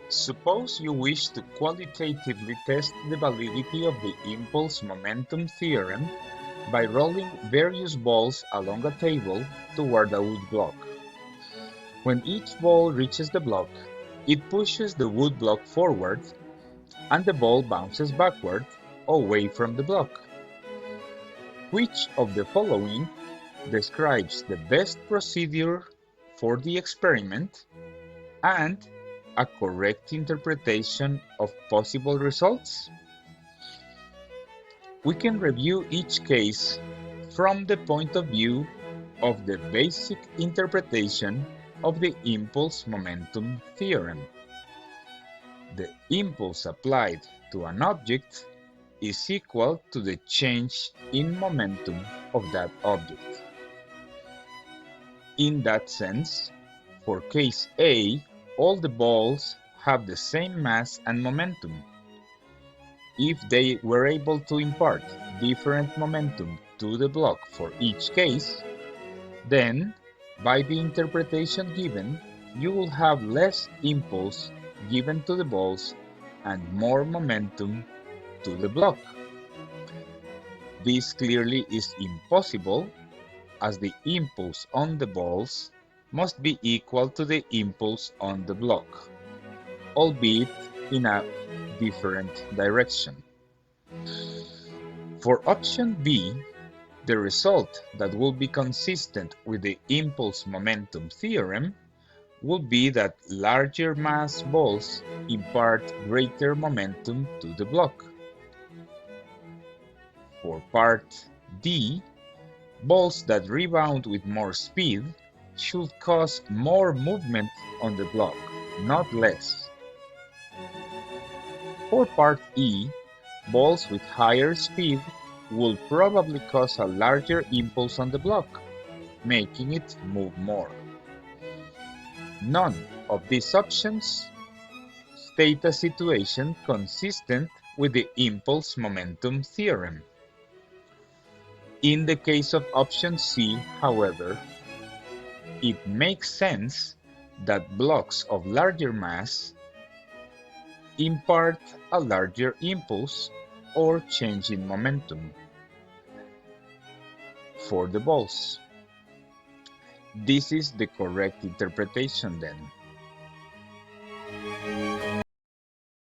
Suppose you wish to qualitatively test the validity of the impulse momentum theorem by rolling various balls along a table toward a wood block. When each ball reaches the block, it pushes the wood block forward and the ball bounces backward away from the block. Which of the following describes the best procedure for the experiment and a correct interpretation of possible results? We can review each case from the point of view of the basic interpretation of the impulse momentum theorem. The impulse applied to an object is equal to the change in momentum of that object. In that sense, for case A, all the balls have the same mass and momentum. If they were able to impart different momentum to the block for each case, then, by the interpretation given, you will have less impulse given to the balls and more momentum to the block. This clearly is impossible, as the impulse on the balls must be equal to the impulse on the block, albeit in a different direction. For option B, the result that will be consistent with the impulse momentum theorem will be that larger mass balls impart greater momentum to the block. For part D, balls that rebound with more speed should cause more movement on the block, not less. For part E, balls with higher speed will probably cause a larger impulse on the block, making it move more. None of these options state a situation consistent with the impulse momentum theorem. In the case of option C, however, it makes sense that blocks of larger mass impart a larger impulse or change in momentum for the balls. This is the correct interpretation then.